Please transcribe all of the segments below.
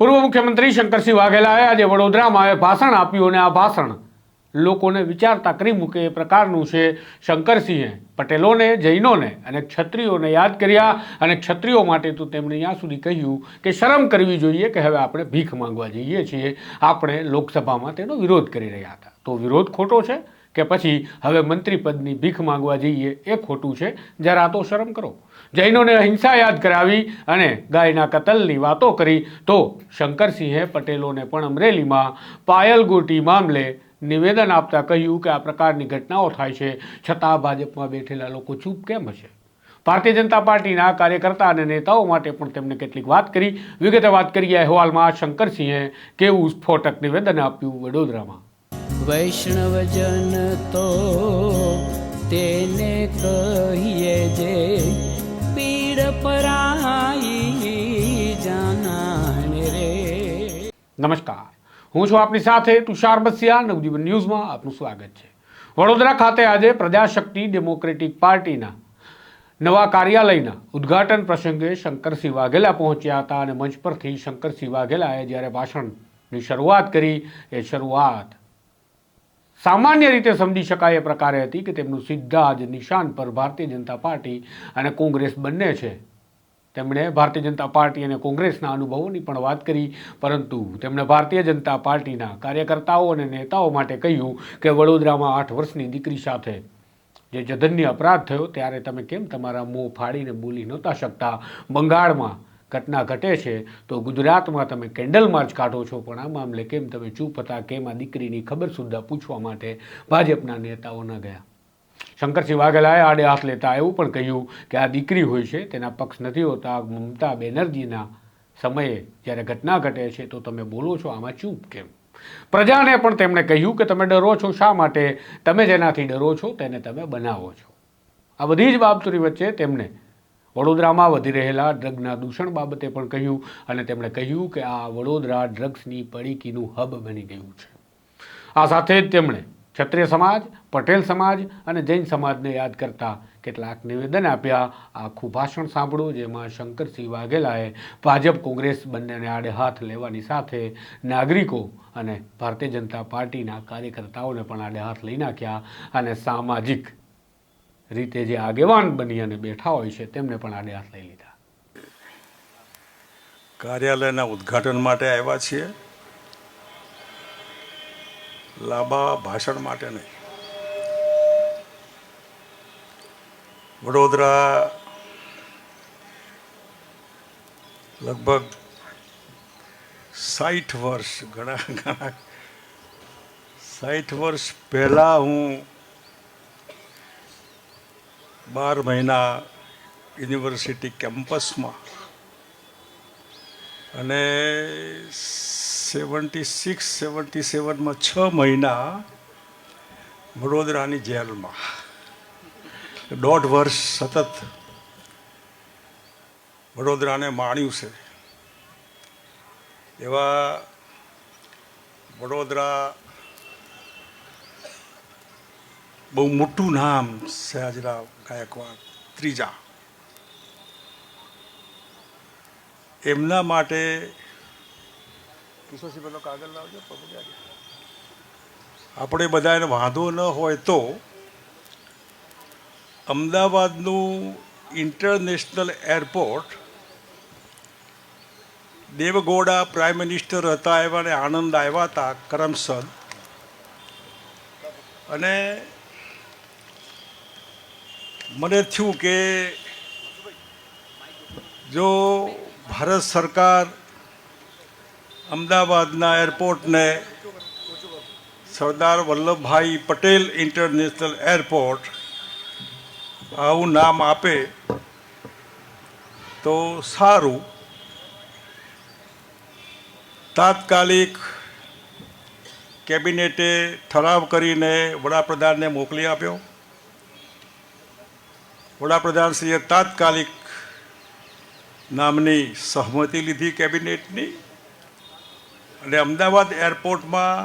પૂર્વ મુખ્યમંત્રી શંકરસિંહ વાઘેલાએ આજે વડોદરામાં ભાષણ આપ્યું અને આ ભાષણ લોકોને વિચારતા કરી મૂકે એ પ્રકારનું છે. શંકરસિંહે પટેલોને, જૈનોને અને ક્ષત્રિયોને યાદ કર્યા અને ક્ષત્રિયો માટે તો તેમણે ત્યાં સુધી કહ્યું કે શરમ કરવી જોઈએ કે હવે આપણે ભીખ માંગવા જઈએ છીએ. આપણે લોકસભામાં તેનો વિરોધ કરી રહ્યા હતા. તો વિરોધ ખોટો છે કે પછી હવે મંત્રીપદની ભીખ માંગવા જઈએ એ ખોટું છે? જરા તો શરમ કરો. જૈનોને અહિંસા યાદ કરાવી અને ગાયના કતલની વાતો કરી તો શંકરસિંહે પટેલોને પણ અમરેલીમાં પાયલ ગોટી મામલે નિવેદન આપતા કહ્યું કે આ પ્રકારની ઘટનાઓ થાય છે છતાં ભાજપમાં બેઠેલા લોકો ચૂપ કેમ હશે? ભારતીય જનતા પાર્ટીના કાર્યકર્તા અને નેતાઓ માટે પણ તેમણે કેટલીક વાત કરી. વિગતે વાત કરીએ અહેવાલમાં. શંકરસિંહે કેવું સ્ફોટક નિવેદન આપ્યું વડોદરામાં. વૈષ્ણવજન તો તેને કહીએ જે પીડ પરાઈ જાનાને રે. નમસ્કાર, હું છું આપની સાથે તુષાર બસિયા. નવજીવન ન્યૂઝમાં આપનું સ્વાગત છે. વડોદરા ખાતે આજે પ્રજાશક્તિ ડેમોક્રેટિક પાર્ટીના નવા કાર્યાલયના ઉદ્ઘાટન પ્રસંગે શંકરસિંહ વાઘેલા પહોંચ્યા હતા અને મંચ પરથી શંકરસિંહ વાઘેલાએ જ્યારે ભાષણની શરૂઆત કરી એ શરૂઆત સામાન્ય રીતે સમજી શકાય એ પ્રકારે હતી કે તેમનું સીધા જ નિશાન પર ભારતીય જનતા પાર્ટી અને કોંગ્રેસ બંને છે. તેમણે ભારતીય જનતા પાર્ટી અને કોંગ્રેસના અનુભવોની પણ વાત કરી, પરંતુ તેમણે ભારતીય જનતા પાર્ટીના કાર્યકર્તાઓ અને નેતાઓ માટે કહ્યું કે વડોદરામાં 8 વર્ષની દીકરી સાથે જે જધન્ય અપરાધ થયો ત્યારે તમે કેમ તમારા મોં ફાડીને બોલી નહોતા શકતા? બંગાળમાં ઘટના ઘટે છે તો ગુજરાતમાં તમે કેન્ડલ માર્ચ કાઢો છો, પણ આ મામલે કેમ તમે ચૂપ હતા? કેમ આ દીકરીની ખબર સુદ્ધા પૂછવા માટે ભાજપના નેતાઓ ન ગયા? શંકરસિંહ વાઘેલાએ આડે હાથ લેતા એવું પણ કહ્યું કે આ દીકરી હોય છે, તેના પક્ષ નથી હોતા. મમતા બેનર્જીના સમયે જ્યારે ઘટના ઘટે છે તો તમે બોલો છો, આમાં ચૂપ કેમ? પ્રજાને પણ તેમણે કહ્યું કે તમે ડરો છો શા માટે? તમે જેનાથી ડરો છો તેને તમે બનાવો છો. આ બધી જ બાબતોની વચ્ચે તેમણે વડોદરામાં વધી રહેલા ડ્રગના દૂષણ બાબતે પણ કહ્યું અને તેમણે કહ્યું કે આ વડોદરા ડ્રગ્સની પડીકીનું હબ બની ગયું છે. આ સાથે જ તેમણે ક્ષત્રિય સમાજ, પટેલ સમાજ અને જૈન સમાજને યાદ કરતા કેટલાક નિવેદન આપ્યા. આખું ભાષણ સાંભળો, જેમાં શંકરસિંહ વાઘેલાએ ભાજપ કોંગ્રેસ બંનેને આડે હાથ લેવાની સાથે નાગરિકો અને ભારતીય જનતા પાર્ટીના કાર્યકર્તાઓને પણ આડે હાથ લઈ નાખ્યા અને સામાજિક રીતે જે આગેવાન બની અને બેઠા હોય છે તેમને પણ આડે હાથ લઈ લીધા. કાર્યાલયના ઉદ્ઘાટન માટે આવ્યા છીએ, લાંબા ભાષણ માટે નહીં. વડોદરા લગભગ 60 વર્ષ ઘણા 60 વર્ષ પહેલાં હું 12 મહિના યુનિવર્સિટી કેમ્પસમાં અને 76-77માં 6 મહિના વડોદરાની જેલમાં, 1.5 વર્ષ સતત વડોદરાને માણ્યું છે. એવા વડોદરા બહુ મોટું નામ, સયાજીરાવ ગાયકવાડ ત્રીજા, એમના માટે કાગળ લાવજો. આપણે બધાને વાંધો ન હોય તો અમદાવાદનું international airport Devegowda prime minister હતા, એવાને આનંદ આવ્યા હતા કરમસદ, અને મને થયું કે જો ભારત સરકાર અમદાવાદના એરપોર્ટને સરદાર વલ્લભભાઈ પટેલ ઇન્ટરનેશનલ એરપોર્ટ આવું નામ આપે તો સારું. તાત્કાલિક કેબિનેટે ઠરાવ કરીને વડાપ્રધાનને મોકલી આપ્યો. વડાપ્રધાનશ્રીએ તાત્કાલિક નામની સહમતિ લીધી કેબિનેટની, અને અમદાવાદ એરપોર્ટમાં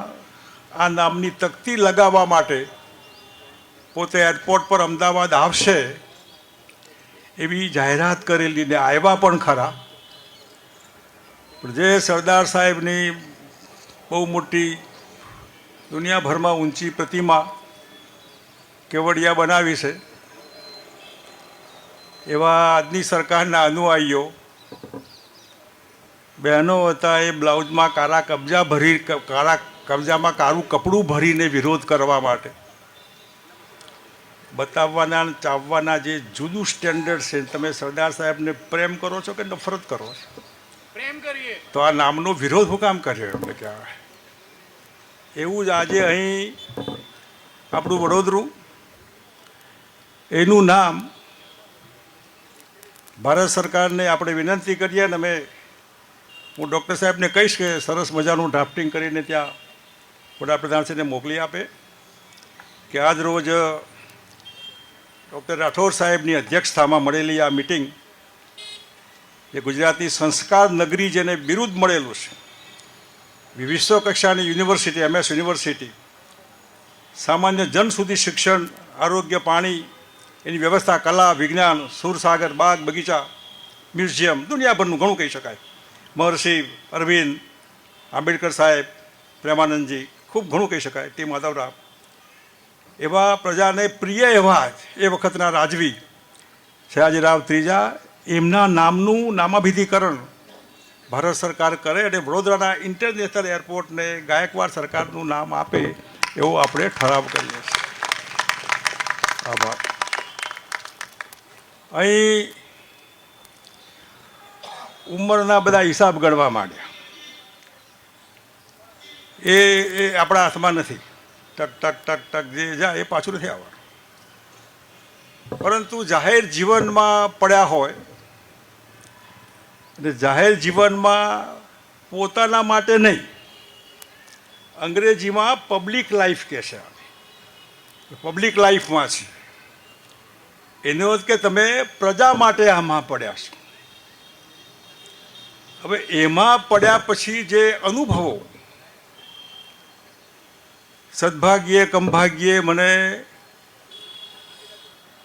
આ નામની તકતી લગાવવા માટે પોતે એરપોર્ટ પર અમદાવાદ આવશે એવી જાહેરાત કરેલી, ને આવ્યા પણ ખરા. જે સરદાર સાહેબની બહુ મોટી દુનિયાભરમાં ઊંચી પ્રતિમા કેવડિયા બનાવી છે, એવા આજની સરકારના અનુયાયીઓ બહેનો હતા એ બ્લાઉઝમાં કાળા કબજામાં કાળું કપડું ભરીને વિરોધ કરવા માટે બતાવવાના અને ચાવવાના જે જુદું સ્ટેન્ડર્ડ છે. તમે સરદાર સાહેબને પ્રેમ કરો છો કે નફરત કરો છો? પ્રેમ કરીએ. તો આ નામનો વિરોધ હું કામ કર્યો? એટલે કે એવું જ આજે અહીં આપણું વડોદરું, એનું નામ ભારત સરકારને આપણે વિનંતી કરીએ ને હું ડૉક્ટર સાહેબને કહીશ કે સરસ મજાનું ડ્રાફ્ટિંગ કરીને ત્યાં વડાપ્રધાનશ્રીને મોકલી આપે કે આજ રોજ ડૉક્ટર રાઠોડ સાહેબની અધ્યક્ષતામાં મળેલી આ મિટિંગ, એ ગુજરાતની સંસ્કાર નગરી જેને બિરુદ મળેલું છે, વિશ્વ કક્ષાની યુનિવર્સિટી, MS યુનિવર્સિટી, સામાન્ય જન સુધી શિક્ષણ, આરોગ્ય, પાણી, એની વ્યવસ્થા, કલા, વિજ્ઞાન, સુરસાગર, બાગ, બગીચા, મ્યુઝિયમ, દુનિયાભરનું ઘણું કહી શકાય. મહર્ષિ અરવિંદ, આંબેડકર સાહેબ, પ્રેમાનંદજી, ખૂબ ઘણું કહી શકાય. ટી માધવરાવ, એવા પ્રજાને પ્રિય એવા જ એ વખતના રાજવી સયાજીરાવ ત્રીજા, એમના નામનું નામાભિધિકરણ ભારત સરકાર કરે અને વડોદરાના ઇન્ટરનેશનલ એરપોર્ટને ગાયકવાડ સરકારનું નામ આપે એવો આપણે ઠરાવ કરીએ છીએ. આભાર. અહીં ઉંમરના બધા હિસાબ ગણવા માંડ્યા, એ આપણા હાથમાં નથી. ટક ટક ટક ટક જે જાય એ પાછું નથી આવવાનું. પરંતુ જાહેર જીવનમાં પડ્યા હોય અને જાહેર જીવનમાં પોતાના માટે નહીં, અંગ્રેજીમાં પબ્લિક લાઈફ કહે છે, પબ્લિક લાઈફમાં છે, એનો અર્થ કે તમે પ્રજા માટે આમાં પડ્યા છો. હવે એમાં પડ્યા પછી જે અનુભવો, સદભાગ્યે કમભાગ્યે મને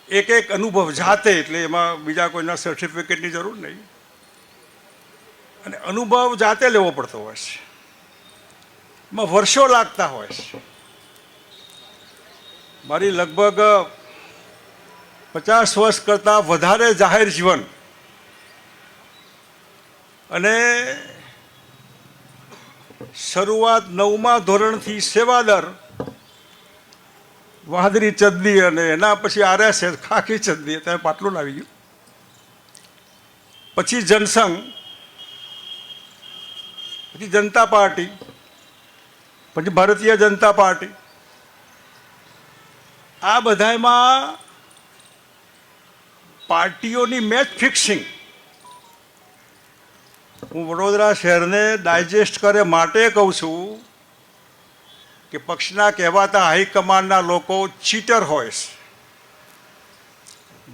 એક એક અનુભવ જાતે, એટલે એમાં બીજા કોઈના સર્ટિફિકેટની જરૂર નહીં, અને અનુભવ જાતે લેવો પડતો હોય છે, એમાં વર્ષો લાગતા હોય છે. મારી લગભગ 50 વર્ષ કરતાં વધારે જાહેર જીવન અને શરૂઆત 9મા ધોરણથી સેવાદર, વાદળી ચડદી, અને એના પછી RSS ખાખી ચડદી, અત્યારે પાટલું લાવી ગયું, પછી જનસંઘ, પછી જનતા પાર્ટી, પછી ભારતીય જનતા પાર્ટી, આ બધામાં પાર્ટીઓની મેચ ફિક્સિંગ હું વડોદરા શહેરને ડાયજેસ્ટ કરે માટે કહું છું કે પક્ષના કહેવાતા હાઈકમાન્ડના લોકો ચીટર હોય છે,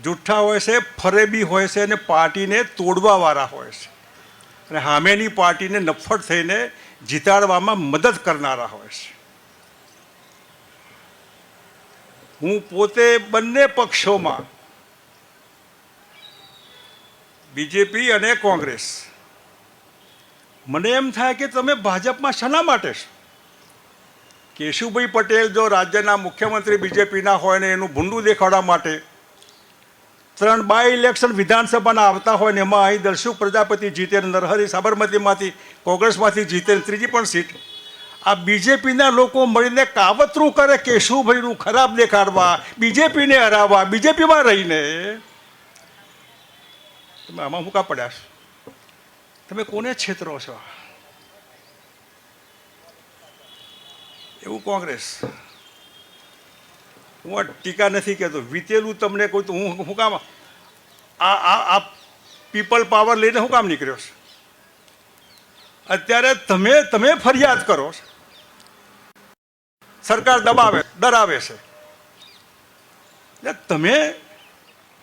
જુઠ્ઠા હોય છે, ફરેબી હોય છે અને પાર્ટીને તોડવાવાળા હોય છે, અને સામેની પાર્ટીને નફ્ફટ થઈને જીતાડવામાં મદદ કરનારા હોય છે. હું પોતે બંને પક્ષોમાં, બીજેપી અને કોંગ્રેસ, મને એમ થાય કે તમે ભાજપમાં શાના માટે છો? કેશુભાઈ પટેલ જો રાજ્યના મુખ્યમંત્રી બીજેપીના હોય ને એનું ભૂંડું દેખાડવા માટે 3 બાય ઇલેક્શન વિધાનસભાના આવતા હોય ને એમાં અહીં દર્શુક પ્રજાપતિ જીતે, નરહરી સાબરમતીમાંથી કોંગ્રેસમાંથી જીતે, ત્રીજી પણ સીટ આ બીજેપીના લોકો મળીને કાવતરું કરે કેશુભાઈનું ખરાબ દેખાડવા, બીજેપીને હરાવવા, બીજેપીમાં રહીને. તમે આમાં મૂકા પડ્યા છો? તમે કોને છેતરો છો? એવું કોંગ્રેસ. હું આ ટીકા નથી કહેતો, વીતેલું તમને કહું તો હું કામ આ પીપલ પાવર લઈને હું કામ નીકળ્યો છું? અત્યારે તમે ફરિયાદ કરો છો, સરકાર ડરાવે છે.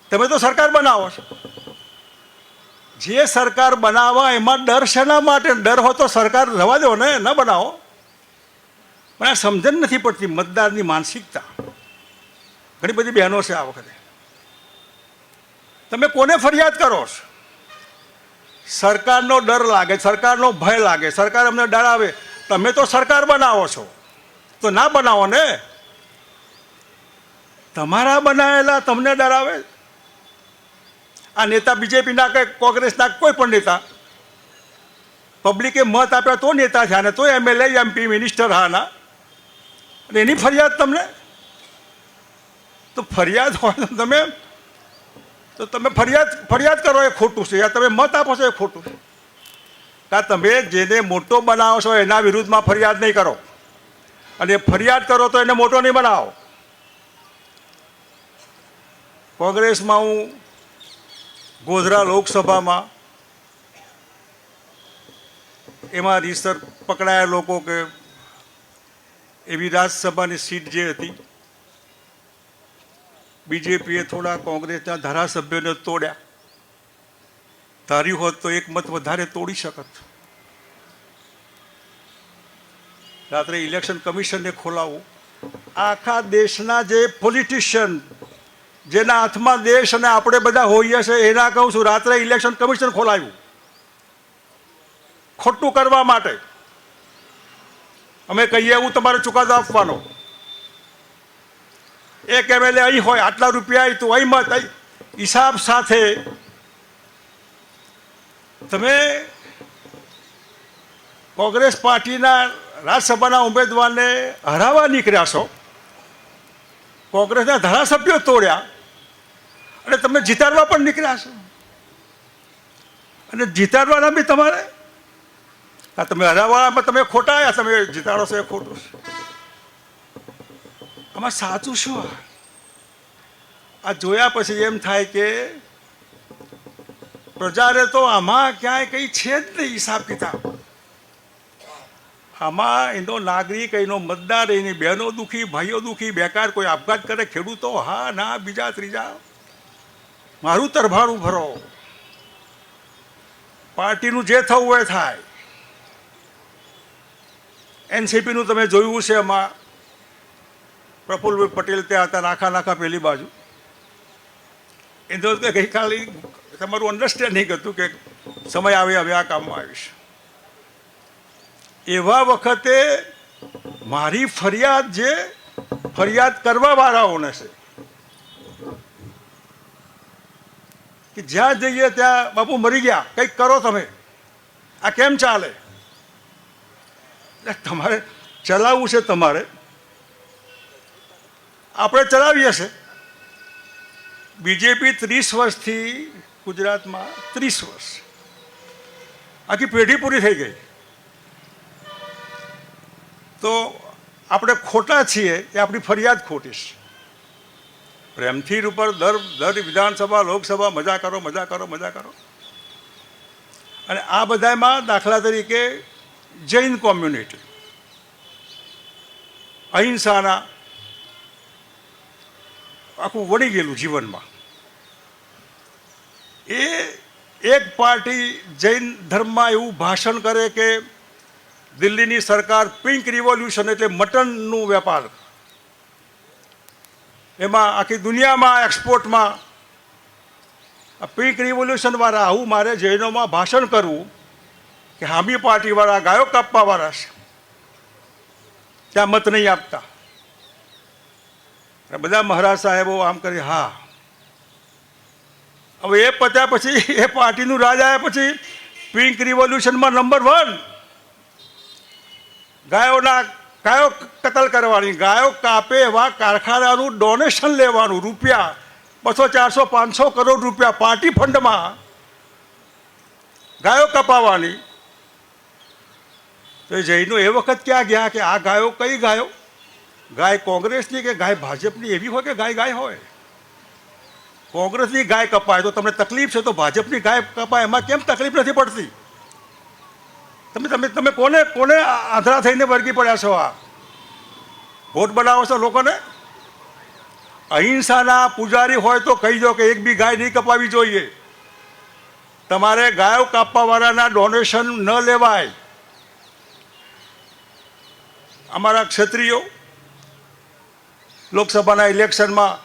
તમે તો સરકાર બનાવો છો. જે સરકાર બનાવવા એમાં ડર શેના માટે? ડર હોય તો સરકાર રવા દો ને, ન બનાવો. પણ આ સમજણ નથી પડતી મતદારની માનસિકતા. ઘણી બધી બહેનો છે આ વખતે. તમે કોને ફરિયાદ કરો છો? સરકારનો ડર લાગે, સરકારનો ભય લાગે, સરકાર અમને ડરાવે. તમે તો સરકાર બનાવો છો, તો ના બનાવો ને. તમારા બનાવેલા તમને ડરાવે. આ નેતા બીજેપીના કે કોંગ્રેસના કોઈ પણ નેતા પબ્લિકે મત આપ્યા તો નેતા થયા ને, તો એમએલએ MP મિનિસ્ટર હાના, અને એની ફરિયાદ તમને. તો ફરિયાદ હોય તો તમે ફરિયાદ કરો એ ખોટું છે, યા તમે મત આપો છો એ ખોટું છે. કાં તમે જેને મોટો બનાવો છો એના વિરુદ્ધમાં ફરિયાદ નહીં કરો, અને ફરિયાદ કરો તો એને મોટો નહીં બનાવો. કોંગ્રેસમાં હું ગોધરા લોકસભામાં એમાં રીસર પકડાયા લોકો કે એવી રાજ્યસભાની સીટ જે હતી, બીજેપીએ થોડા કોંગ્રેસના ધારાસભ્યોને તોડ્યા. ધાર્યું હોત તો એક મત વધારે તોડી શકત. રાત્રે ઇલેક્શન કમિશનને ખોલાવવું. આખા દેશના જે પોલિટિશિયન, જેના હાથમાં દેશ અને આપણે બધા હોઈએ છે, એના કહું છું, રાત્રે ઇલેક્શન કમિશન ખોલાવ્યું ખોટું કરવા માટે. અમે કહીએ એવું તમારે ચુકાદો આપવાનો. એક MLA અહીં હોય, આટલા રૂપિયા તો અહીં મત, હિસાબ સાથે તમે કોંગ્રેસ પાર્ટીના રાજ્યસભાના ઉમેદવારને હરાવવા નીકળ્યા છો, કોંગ્રેસના ધારાસભ્યો તોડ્યા, અને તમે જીતાડવા પણ નીકળ્યા છો. અને જીતાડવાના બી તમારે, તમે હરાવવાના તમે ખોટા આવ્યા, તમે જીતાડો છો એ ખોટું છે. આમાં સાચું શું? આ જોયા પછી એમ થાય કે પ્રજાને તો આમાં ક્યાંય કંઈ છે જ નહીં હિસાબ કિતાબ. આમાં એનો નાગરિક, એનો મતદાર, એની બહેનો દુઃખી, ભાઈઓ દુઃખી, બેકાર કોઈ આપઘાત કરે, ખેડૂતો હા ના, બીજા ત્રીજા, મારું તરભાણું ભરો. પાર્ટીનું જે થવું એ થાય. NCPનું તમે જોયું છે, એમાં પ્રફુલ્લભાઈ પટેલ ત્યાં હતા, નાખા પેલી બાજુ. એ તો ગઈકાલે તમારું અન્ડરસ્ટેન્ડિંગ હતું કે સમય આવે હવે આ કામમાં આવીશ. એવા વખતે મારી ફરિયાદ જે ફરિયાદ કરવા વાળાઓને છે કે જ્યાં જઈએ ત્યાં બાપુ મરી ગયા, કંઈક કરો તમે, આ કેમ ચાલે? તમારે ચલાવવું છે, તમારે આપણે ચલાવીએ છે. બીજેપી 30 વર્ષથી ગુજરાતમાં, 30 વર્ષ, આખી પેઢી પૂરી થઈ ગઈ. તો આપણે ખોટા છીએ એ આપણી ફરિયાદ ખોટી છે. પ્રેમથી ઉપર દર વિધાનસભા, લોકસભા મજા કરો, મજા કરો, મજા કરો. અને આ બધામાં દાખલા તરીકે જૈન કોમ્યુનિટી અહિંસાના આખું વળી ગયેલું જીવનમાં. એ એક પાર્ટી જૈન ધર્મમાં એવું ભાષણ કરે કે દિલ્હીની સરકાર પિંક રિવોલ્યુશન એટલે મટનનું વેપાર, એમાં આખી દુનિયામાં એક્સપોર્ટમાં પિંક રિવોલ્યુશનવાળા, આવું મારે જૈનોમાં ભાષણ કરવું કે હામી પાર્ટીવાળા ગાયો કાપવાવાળા છે, ત્યાં મત નહીં આપતા. બધા મહારાજ સાહેબો આમ કરી હા. હવે એ પત્યા પછી, એ પાર્ટીનું રાજ આવ્યા પછી પિંક રિવોલ્યુશનમાં નંબર 1 ગાયો કતલ કરવાની, ગાયો કાપે એવા કારખાનાનું ડોનેશન લેવાનું, રૂપિયા 200, 400, 500 કરોડ રૂપિયા પાર્ટી ફંડમાં ગાયો કપાવવાની. તો એ જૈનો એ વખત ક્યાં ગયા કે આ ગાયો કઈ ગાયો? ગાય કોંગ્રેસની કે ગાય ભાજપની એવી હોય કે ગાય હોય? કોંગ્રેસની ગાય કપાય તો તમને તકલીફ છે, તો ભાજપની ગાય કપાય એમાં કેમ તકલીફ નથી પડતી? તમે કોને આંધળા થઈને વર્ગી પડ્યા છો? આ વોટ બનાવો છો લોકોને? અહિંસાના પૂજારી હોય તો કહી દો કે એક બી ગાય નહીં કપાવી જોઈએ. તમારે ગાયો કાપવાવાળાના ડોનેશન ન લેવાય. અમારા ક્ષત્રિયો લોકસભાના ઇલેક્શનમાં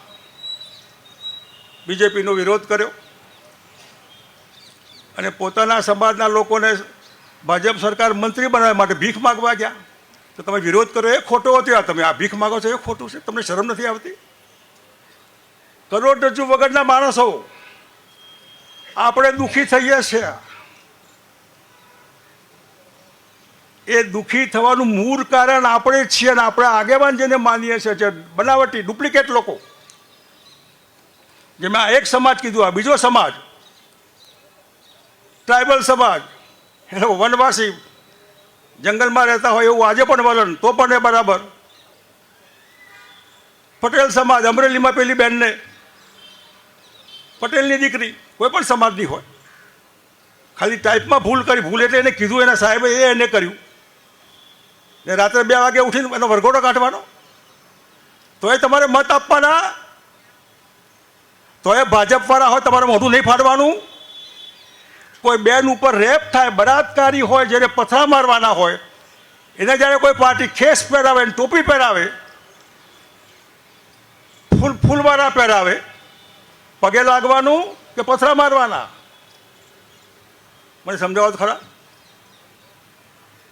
બીજેપીનો વિરોધ કર્યો અને પોતાના સમાજના લોકોને ભાજપ સરકાર મંત્રી બનાવવા માટે ભીખ માગવા ગયા. તો તમે વિરોધ કરો એ ખોટો હતો. તમે આ ભીખ માગો છો એ ખોટું છે. તમને શરમ નથી આવતી? કરોડરજ્જુ વગરના માણસો આપણે દુઃખી થઈએ છીએ. એ દુઃખી થવાનું મૂળ કારણ આપણે જ છીએ. અને આપણે આગેવાન જેને માનીએ છીએ જે બનાવટી ડુપ્લિકેટ લોકો, જેમાં આ એક સમાજ કીધું, આ બીજો સમાજ ટ્રાઇબલ સમાજ, એ લોકો વનવાસી જંગલમાં રહેતા હોય એવું આજે પણ વલણ, તો પણ એ બરાબર. પટેલ સમાજ, અમરેલીમાં પેલી બેનને પટેલની દીકરી કોઈ પણ સમાજની હોય, ખાલી ટાઈપમાં ભૂલ કરી, ભૂલ એટલે એને કીધું એના સાહેબે, એ એને કર્યું ને રાત્રે 2 વાગે ઉઠીને એનો વરઘોડો કાઢવાનો. તો એ તમારે મત આપવાના, તો એ ભાજપવાળા હોય તમારે મોઢું નહીં ફાડવાનું. કોઈ બેન ઉપર રેપ થાય, બળાત્કારી હોય, જેને પથરા મારવાના હોય, એને જ્યારે કોઈ પાર્ટી ખેસ પહેરાવે, ટોપી પહેરાવે, ફૂલવાળા પહેરાવે, પગે લાગવાનું કે પથરા મારવાના? મને સમજાવો તો ખરા.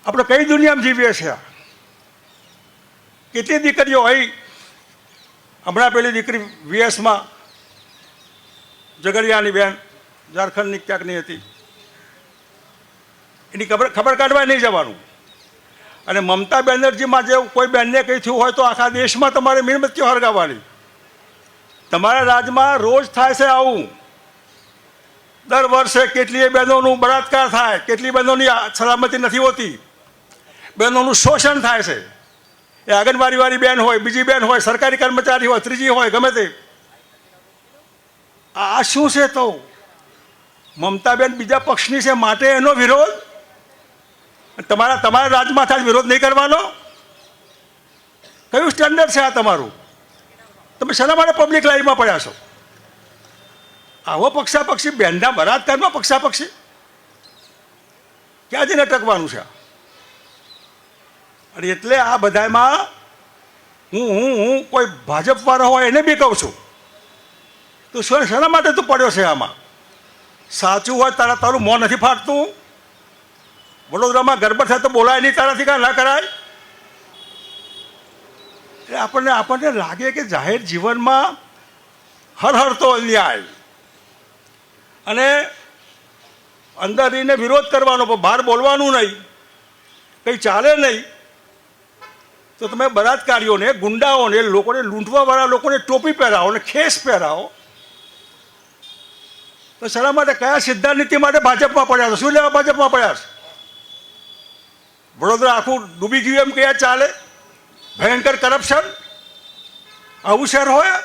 આપણે કઈ દુનિયામાં જીવીએ છીએ? કેટલી દીકરીઓ હોય, હમણાં પેલી દીકરી VSમાં ઝઘડિયાની બેન, ઝારખંડની ક્યાંકની હતી, એની ખબર કાઢવા નહીં જવાનું. અને મમતા બેનર્જીમાં જે કોઈ બેનને કંઈ થયું હોય તો આખા દેશમાં તમારે મીણબત્તીઓ હળગાવવાની. તમારા રાજ્યમાં રોજ થાય છે આવું. દર વર્ષે કેટલીય બહેનોનું બળાત્કાર થાય, કેટલી બહેનોની સલામતી નથી હોતી, બહેનોનું શોષણ થાય છે. એ આંગણવાડીવાળી બેન હોય, બીજી બેન હોય, સરકારી કર્મચારી હોય, ત્રીજી હોય, ગમે તે. આ શું છે? તો મમતાબેન બીજા પક્ષની છે માટે એનો વિરોધ? તમારા રાજ્યમાં થાય વિરોધ નહીં કરવાનો? કયું સ્ટેન્ડર્ડ છે આ તમારું? તમે શેના માટે પબ્લિક લાઈફમાં પડ્યા છો? આવો પક્ષાપક્ષી બેનના બળાત્કારમાં પક્ષાપક્ષી ક્યાં જઈને ટકવાનું છે? અને એટલે આ બધામાં હું કોઈ ભાજપવાળો હોય એને બી કહું છું, તો શેના માટે તું પડ્યો છે આમાં? સાચું હોય તારું મોં નથી ફાટતું? વડોદરામાં ગરબડ થાય તો બોલાય નહીં તારાથી? કાં ના કરાય? એટલે આપણને લાગે કે જાહેર જીવનમાં હરહરતો અન્યાય અને અંદર રહીને વિરોધ કરવાનો, પણ બહાર બોલવાનું નહીં, કંઈ ચાલે નહીં. તો તમે બળાત્કારીઓને, ગુંડાઓને, લોકોને લૂંટવાવાળા લોકોને ટોપી પહેરાવો ને ખેસ પહેરાવો. તો શા માટે, કયા સિદ્ધાંત નીતિ માટે ભાજપમાં પડ્યા છો? શું લેવા ભાજપમાં પડ્યા છે? વડોદરા આખું ડૂબી ગયું એમ કયા ચાલે? ભયંકર કરપ્શન. આવું શહેર હોય?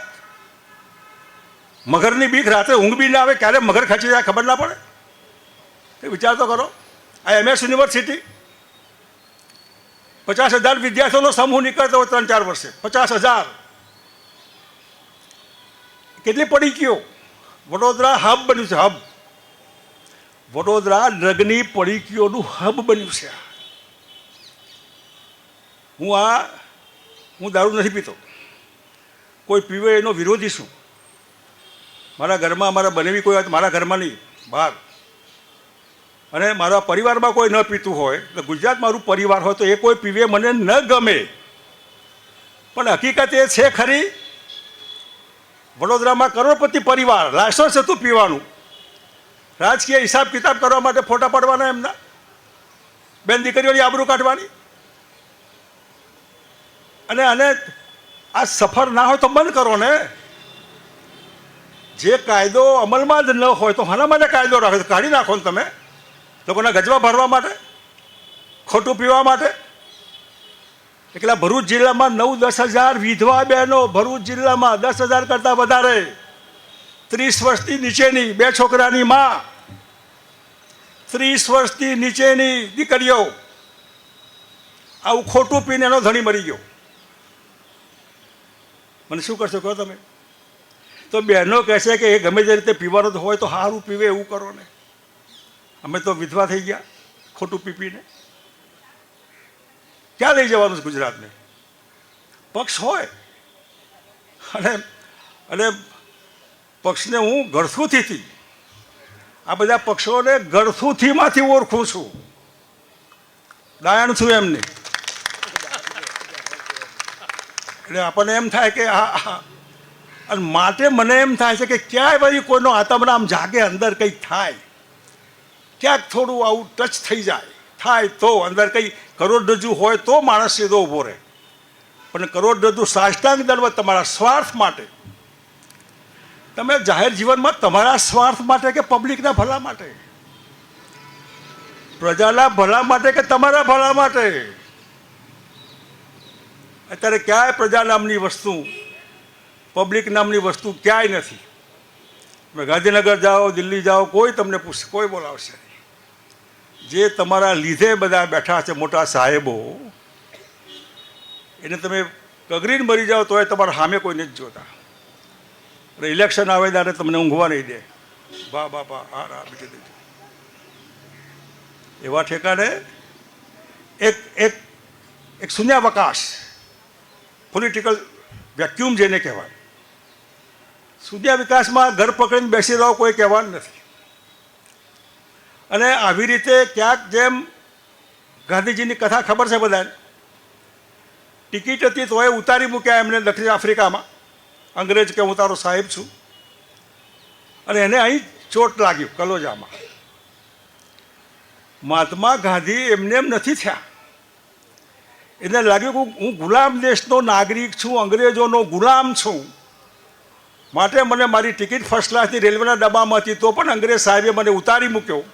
મગરની બીક, રાત્રે ઊંઘ બી ના આવે, ક્યારે મગર ખચી જાય ખબર ના પડે. એ વિચાર તો કરો. આ MS યુનિવર્સિટી 50,000 વિદ્યાર્થીઓનો સમૂહ નીકળતો હોય 3-4 વર્ષે. 50,000 કેટલી પડી ગયો? વડોદરા હબ બન્યું છે. હબ. વડોદરા ડ્રગની પડીકીઓનું હબ બન્યું છે. હું દારૂ નથી પીતો, કોઈ પીવે એનો વિરોધી છું. મારા ઘરમાં અમારા બનેવી કોઈ વાત, મારા ઘરમાં નહીં, બહાર. અને મારા પરિવારમાં કોઈ ન પીતું હોય, તો ગુજરાત મારું પરિવાર હોય, તો એ કોઈ પીવે મને ન ગમે. પણ હકીકત એ છે ખરી, વડોદરામાં કરોડપતિ પરિવાર, લાયસન્સ હતું પીવાનું, રાજકીય હિસાબ કિતાબ કરવા માટે ફોટા પાડવાના એમના, બેન દીકરીઓની આબરૂ કાઢવાની. અને આ સફર ના હોય તો બંધ કરો ને. જે કાયદો અમલમાં જ ન હોય તો શાના માટે કાયદો રાખો? કાઢી નાખો ને તમે. લોકોના ગજવા ભરવા માટે, ખોટું પીવા માટે. એકલા ભરૂચ જિલ્લામાં 9-10 હજાર વિધવા બહેનો, ભરૂચ જિલ્લામાં 10,000 કરતાં વધારે, 30 વર્ષથી નીચેની, 2 છોકરાની માં, 30 વર્ષથી નીચેની દીકરીઓ આવું ખોટું પીને એનો ધણી મરી ગયો. મને શું કરશો કહો તમે? તો બહેનો કહેશે કે એ ગમે તે રીતે પીવાનો હોય તો સારું પીવે એવું કરો ને. અમે તો વિધવા થઈ ગયા ખોટું પીપીને. ક્યાં લઈ જવાનું છે ગુજરાતને? પક્ષ હોય અને પક્ષને હું ઘરથુથીથી આ બધા પક્ષોને ગળથુથીમાંથી ઓળખું છું, દાયણ છું એમની. એટલે આપણને એમ થાય કે હા, અને માટે મને એમ થાય છે કે ક્યાંય ભાઈ કોઈનો આત્મા આમ જાગે, અંદર કંઈક થાય, ક્યાંક થોડું આવું ટચ થઈ થાય તો અંદર કંઈ કરોડરજ્જુ હોય તો માણસ સીધો ઊભો રહે. પણ કરોડરજ્જુ સાષ્ટાંગ દંડવત તમારા સ્વાર્થ માટે, તમે જાહેર જીવનમાં તમારા સ્વાર્થ માટે કે પબ્લિકના ભલા માટે, પ્રજાના ભલા માટે કે તમારા ભલા માટે? અત્યારે ક્યાંય પ્રજા નામની વસ્તુ, પબ્લિક નામની વસ્તુ ક્યાંય નથી. તમે ગાંધીનગર જાઓ, દિલ્હી જાઓ, કોઈ તમને પૂછશે, કોઈ બોલાવશે નહીં. જે તમારા લીધે બધા બેઠા છે મોટા સાહેબો, એને તમે કગરીને મરી જાઓ તો એ તમારા સામે કોઈ નથી જોતા. અને ઇલેક્શન આવે ત્યારે તમને ઊંઘવા નહીં દે. બા બાપા હા બીજું દીધું. એવા ઠેકાણે એક એક એક શૂન્યાવકાશ, પોલિટિકલ વેક્યુમ જેને કહેવાય, શૂન્યાવકાશમાં ઘર પકડીને બેસી રહો, કોઈ કહેવાનું નથી. અને આવી રીતે ક્યાંક જેમ ગાંધીજીની કથા ખબર છે બધાને, ટિકિટ હતી તોય ઉતારી મૂક્યા એમને દક્ષિણ આફ્રિકામાં, અંગ્રેજ કે હું તારો સાહેબ છું, અને એને અહીં ચોટ લાગ્યું કલોજામાં. મહાત્મા ગાંધી એમને એમ નથી થયા. એને લાગ્યું કે હું ગુલામ દેશનો નાગરિક છું, અંગ્રેજોનો ગુલામ છું, માટે મને મારી ટિકિટ ફર્સ્ટ ક્લાસની રેલવેના ડબ્બામાં હતી તો પણ અંગ્રેજ સાહેબે મને ઉતારી મૂક્યો,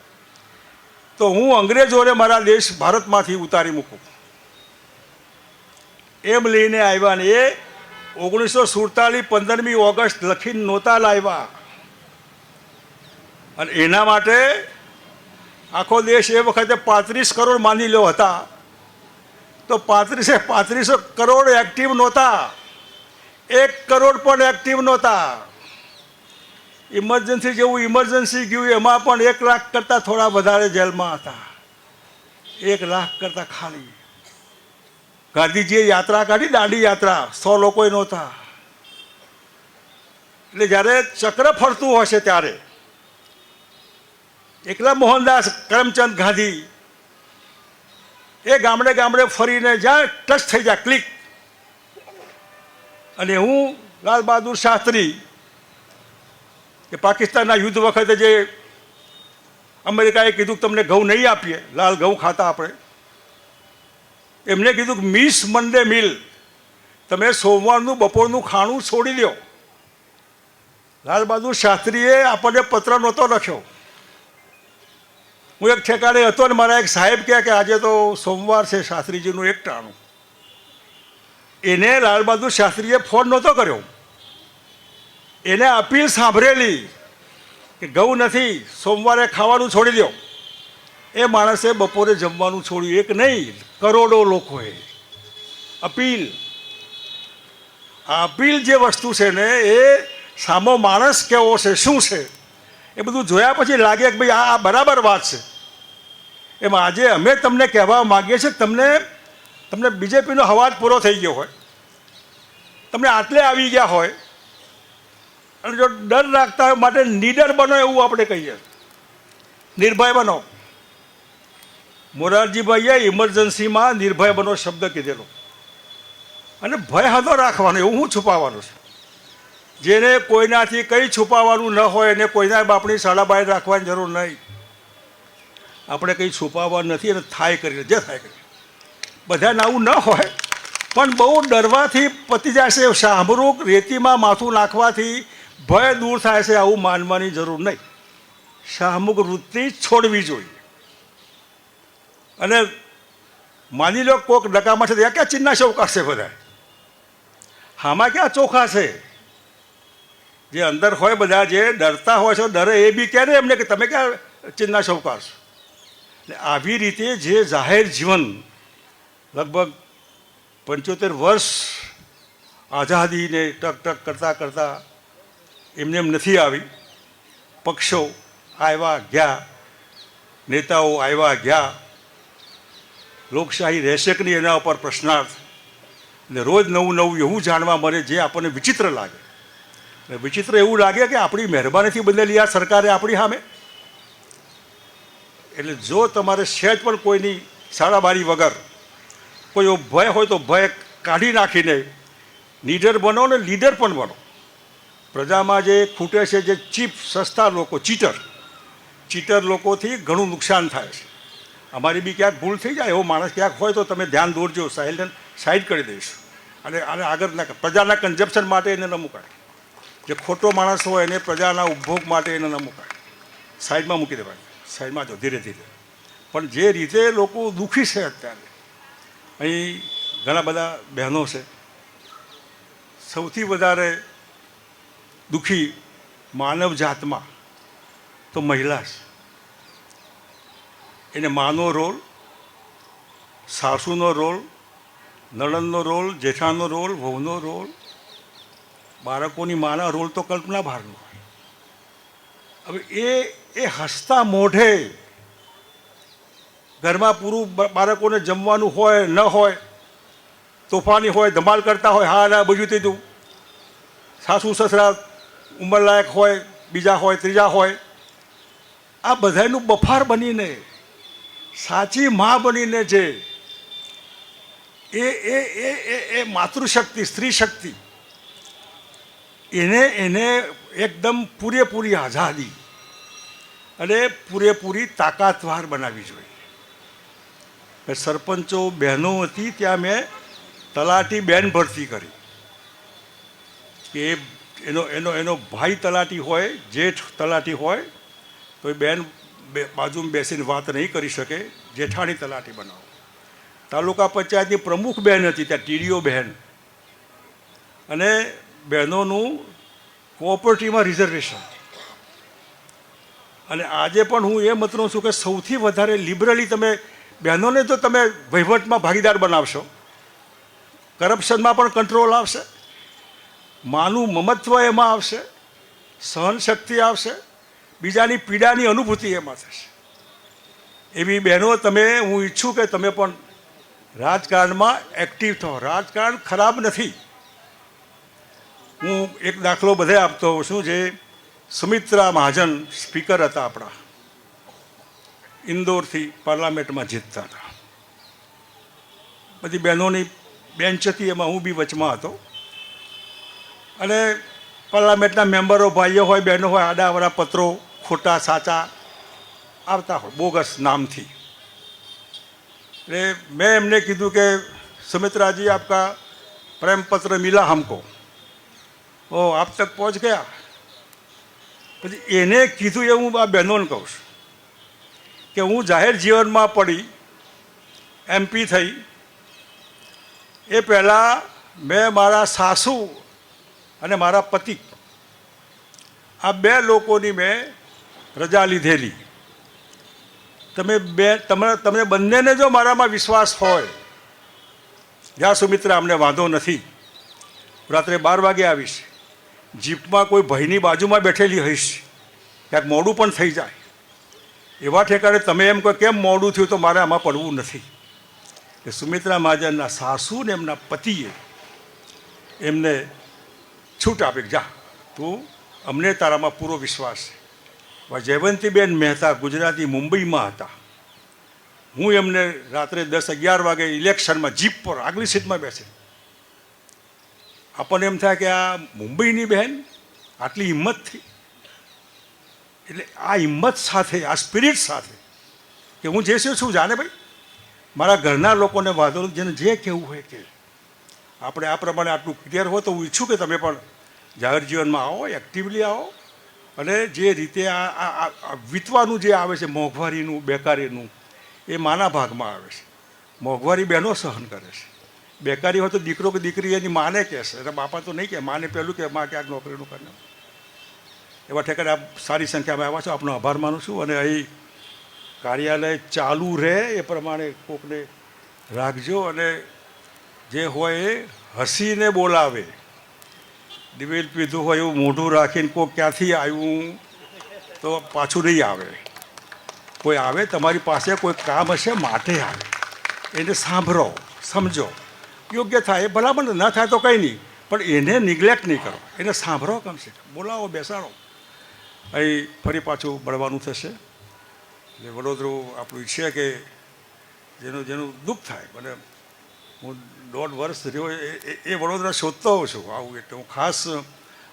તો હું અંગ્રેજોને મારા દેશ ભારતમાંથી ઉતારી મૂકું. એમ લઈને આવ્યા. ને એ 1947 15મી ઓગસ્ટ લખીને નહોતા લાવ્યા. અને એના માટે આખો દેશ એ વખતે 35 કરોડ માની લ્યો હતા, તો 35 કરોડ એક્ટિવ નહોતા, 1 કરોડ પણ એક્ટિવ નહોતા. ઇમરજન્સી જેવું ઇમરજન્સી ગયું એમાં પણ 1 લાખ કરતાં થોડા વધારે જેલમાં હતા, 1 લાખ કરતાં ખાલી. ગાંધીજીએ યાત્રા કાઢી, દાંડી યાત્રા, 100 લોકો નહોતા. એટલે જ્યારે ચક્ર ફરતું હશે ત્યારે એકલા મોહનદાસ કરમચંદ ગાંધી એ ગામડે ગામડે ફરીને જ્યાં ટચ થઈ જાય ક્લિક, અને હું લાલ બહાદુર શાસ્ત્રી કે પાકિસ્તાનના યુદ્ધ વખતે જે અમેરિકાએ કીધું તમને ઘઉં નહીં આપીએ, લાલ ઘઉં ખાતા આપણે, એમને કીધું કે મિસ મંડે મિલ, તમે સોમવારનું બપોરનું ખાણું છોડી દો. લાલ બહાદુર શાસ્ત્રીએ આપણને પત્ર નહોતો લખ્યો. હું એક ઠેકાણે હતો ને મારા એક સાહેબ કહે કે આજે તો સોમવાર છે, શાસ્ત્રીજીનું 1 ટાણું. એને લાલ બહાદુર શાસ્ત્રીએ ફોન નહોતો કર્યો, એને અપીલ સાંભળેલી કે ઘઉં નથી, સોમવારે ખાવાનું છોડી દો. એ માણસે બપોરે જમવાનું છોડ્યું. એક નહીં, કરોડો લોકોએ અપીલ. આ અપીલ જે વસ્તુ છે ને, એ સામો માણસ કેવો છે, શું છે, એ બધું જોયા પછી લાગે કે ભાઈ આ બરાબર વાત છે. એમ આજે અમે તમને કહેવા માગીએ છીએ, તમને બીજેપીનો હવાજ પૂરો થઈ ગયો હોય, તમને આટલે આવી ગયા હોય, અને જો ડર રાખતા હોય માટે નીડર બનો એવું આપણે કહીએ, નિર્ભય બનો. મોરારજીભાઈએ ઇમરજન્સીમાં નિર્ભય બનો શબ્દ કીધેલો. અને ભય હતો રાખવાનો, એવું હું છુપાવવાનું છે. જેને કોઈનાથી કંઈ છુપાવવાનું ન હોય એને કોઈના બાપની સાડા બહાર રાખવાની જરૂર નહીં. આપણે કંઈ છુપાવવાનું નથી, અને થાય કરીને જે થાય કરીએ. બધાને આવું ન હોય, પણ બહુ ડરવાથી પતી જશે. શાહમૃગ રેતીમાં માથું નાખવાથી ભય દૂર થાય છે, આવું માનવાની જરૂર નહીં. શાહમૃગ વૃત્તિ છોડવી જોઈએ. અને માની લો કોઈક ડકામાં છે, ક્યાં ચિન્ના શોકા છે બધા, હામાં ક્યાં ચોખા છે? જે અંદર હોય બધા જે ડરતા હોય છે, ડરે એ બી કહે ને એમને કે તમે ક્યાં ચિન્ના શોકાર છો. એટલે આવી રીતે જે જાહેર જીવન લગભગ 75 વર્ષ આઝાદીને ટક ટક કરતાં કરતાં એમને એમ નથી આવી. પક્ષો આવ્યા ગયા, નેતાઓ આવ્યા ગયા, લોકશાહી રહેશે કે નહીં એના ઉપર પ્રશ્નાર્થ. અને રોજ નવું નવું એવું જાણવા મળે જે આપણને વિચિત્ર લાગે. વિચિત્ર એવું લાગે કે આપણી મહેરબાનીથી બદલેલી આ સરકારે આપણી સામે એટલે જો તમારે સહેજ પણ કોઈની સાડાબારી વગર કોઈ એવો ભય હોય તો ભય કાઢી નાખીને લીડર બનો ને લીડર પણ બનો. પ્રજામાં જે ખૂટે છે જે ચીપ સસ્તા લોકો, ચીટર લોકોથી ઘણું નુકસાન થાય છે. અમારી બી ક્યાંક ભૂલ થઈ જાય એવો માણસ ક્યાંક હોય તો તમે ધ્યાન દોરજો, સાઈડ કરી દઈશું. અને આને આગળ ના પ્રજાના કન્ઝપ્શન માટે એને ન મુકાય. જે ખોટો માણસ હોય એને પ્રજાના ઉપભોગ માટે એને ન મુકાય, સાઈડમાં મૂકી દેવાય. સાઈડમાં જો ધીરે ધીરે. પણ જે રીતે લોકો દુઃખી છે અત્યારે, અહીં ઘણા બધા બહેનો છે, સૌથી વધારે દુઃખી માનવ જાતમાં તો મહિલા છે. એને માનો રોલ, સાસુનો રોલ, નણંદનો રોલ, જેઠાનો રોલ, વહુનો રોલ, બાળકોની માના રોલ તો કલ્પના બહારનો હોય. હવે એ હસતા મોઢે ઘરમાં પૂરું બાળકોને જમવાનું હોય ન હોય, તોફાની હોય, ધમાલ કરતા હોય, હા ના બીજું ત્રીજું, સાસુ સસરા ઉંમરલાયક હોય, બીજા હોય, ત્રીજા હોય, આ બધાનું બફાર બનીને સાચી મા બનીને છે એ માતૃશક્તિ, સ્ત્રી શક્તિ, એને એકદમ પૂરેપૂરી આઝાદી અને પૂરેપૂરી તાકાતવાર બનાવવી જોઈએ. સરપંચો બહેનો હતી ત્યાં મેં તલાટી બેન ભરતી કરી કે એનો ભાઈ તલાટી હોય, જેઠ તલાટી હોય તો એ બેન બાજુમાં બેસીને વાત નહીં કરી શકે, જેઠાણી તલાટી બનાવો. તાલુકા પંચાયતની પ્રમુખ બહેન હતી ત્યાં, ટીડીઓ બહેન. અને બહેનોનું કોઓપરેટિવમાં રિઝર્વેશન. અને આજે પણ હું એ મતનો છું કે સૌથી વધારે લિબરલી તમે બહેનોને જો તમે વહીવટમાં ભાગીદાર બનાવશો, કરપ્શનમાં પણ કંટ્રોલ આવશે, માનું મમત્વ એમાં આવશે, સહનશક્તિ આવશે, બીજાની પીડાની અનુભૂતિ એમાં થશે. એવી બહેનો તમે, હું ઈચ્છું કે તમે પણ રાજકારણમાં એક્ટિવ થાઓ. રાજકારણ ખરાબ નથી. હું એક દાખલો બધે આપતો હોઉં છું. જે સુમિત્રા મહાજન સ્પીકર હતા આપણા, ઇન્દોરથી પાર્લામેન્ટમાં જીતતા હતા. બધી બહેનોની બેન્ચ હતી, એમાં હું બી વચમાં હતો. અને પાર્લામેન્ટના મેમ્બરો ભાઈઓ હોય, બહેનો હોય, આડાવડા પત્રો ખોટા સાચા આવતા હોય બોગસ નામથી. એટલે મેં એમને કીધું કે સુમિત્રાજી આપકા પ્રેમ પત્ર મિલા હમકો, ઓ આપ તક પહોંચ ગયા. પછી એને કીધું એ હું આ બહેનોને કહું છું કે હું જાહેર જીવનમાં પડી, MP થઈ એ પહેલાં મેં મારા સાસુ અને મારા પતિ આ બે લોકોની મેં રજા લીધેલી. તમને બંનેને જો મારામાં વિશ્વાસ હોય, જ્યાં સુમિત્રા અમને વાંધો નથી, રાત્રે 12 વાગે આવીશ, જીપમાં કોઈ ભાઈની બાજુમાં બેઠેલી હઈશ, ક્યાંક મોડું પણ થઈ જાય, એવા ઠેકાણે તમે એમ કહો કેમ મોડું થયું, તો મારે આમાં પડવું નથી. કે સુમિત્રા મહાજનના સાસુ ને એમના પતિએ એમને છૂટ આપી, જા તું, અમને તારામાં પૂરો વિશ્વાસ છે. જયવંતીબેન મહેતા ગુજરાતી મુંબઈમાં હતા. હું એમને રાત્રે 10-11 વાગે ઇલેક્શનમાં જીપ પર આગલી સીટમાં બેસે. આપણને એમ થાય કે આ મુંબઈની બહેન આટલી હિંમતથી. એટલે આ હિંમત સાથે, આ સ્પિરિટ સાથે કે હું જે છું જાણે ભાઈ, મારા ઘરના લોકોને વાંધો જેને જે કહેવું હોય કે આપણે આ પ્રમાણે આટલું ક્લિયર હોય તો હું ઈચ્છું કે તમે પણ જાહેર જીવનમાં આવો, એક્ટિવલી આવો. અને જે રીતે આ વીતવાનું જે આવે છે મોંઘવારીનું, બેકારીનું, એ માના ભાગમાં આવે છે. મોંઘવારી બહેનો સહન કરે છે. બેકારી હોય તો દીકરો કે દીકરી એની માને કહેશે, એટલે બાપા તો નહીં કહે, માને પહેલું કે માં ક્યાંક નોકરીનું કરે. એવા ઠેકાણે આપ સારી સંખ્યામાં આવ્યા છો, આપનો આભાર માનું છું. અને અહીં કાર્યાલય ચાલુ રહે એ પ્રમાણે કોકને રાખજો. અને જે હોય એ હસીને બોલાવે. દિવેલ પીધું હોય એવું મોઢું રાખીને કોક ક્યાંથી આવ્યું તો પાછું નહીં આવે. કોઈ આવે તમારી પાસે, કોઈ કામ હશે માટે આવે, એને સાંભળો, સમજો, યોગ્ય થાય ભલામણ, ન થાય તો કંઈ નહીં, પણ એને નિગ્લેક્ટ નહીં કરો, એને સાંભળો, કમસે કમ બોલાવો, બેસાડો. અહીં ફરી પાછું મળવાનું થશે. એટલે વડોદરું આપણું ઈચ્છે કે જેનું દુઃખ થાય મને હું 1.5 વર્ષ રહ્યો એ વડોદરા શોધતો હોઉં છું આવું એટલે હું ખાસ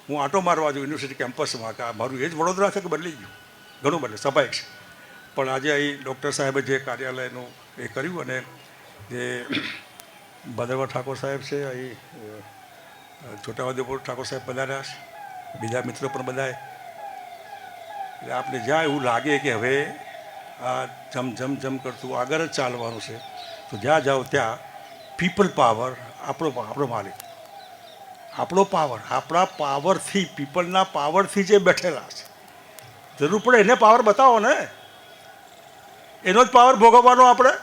હું આંટો મારવા છું યુનિવર્સિટી કેમ્પસમાં કે આ મારું એ જ વડોદરા છે કે બદલી ગયું ઘણું બદલે સ્વાભાવિક છે પણ આજે અહીં ડૉક્ટર સાહેબે જે કાર્યાલયનું એ કર્યું અને જે ભદ્રવા ઠાકોર સાહેબ છે અહીં છોટાઉદેપુર ઠાકોર સાહેબ પધાર્યા છે બીજા મિત્રો પણ બધાએ એટલે આપણે જ્યાં એવું લાગે કે હવે આ જમ કરતું આગળ જ ચાલવાનું છે તો જ્યાં જાઓ ત્યાં પીપલ પાવર આપણો માલિક આપણો પાવર આપણા પાવરથી પીપલના પાવરથી જે બેઠેલા છે જરૂર પડે એને પાવર બતાવો ને એનો જ પાવર ભોગવવાનો આપણે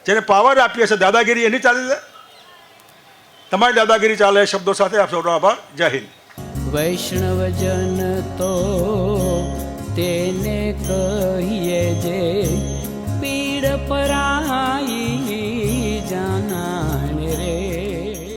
જેને પાવર આપીએ છીએ દાદાગીરી એની ચાલી છે તમારી દાદાગીરી ચાલે એ શબ્દો સાથે આપ સૌનો આભાર જય હિન્દ વૈષ્ણવજન તો તેને કહીએ જે પીડ પરાઈ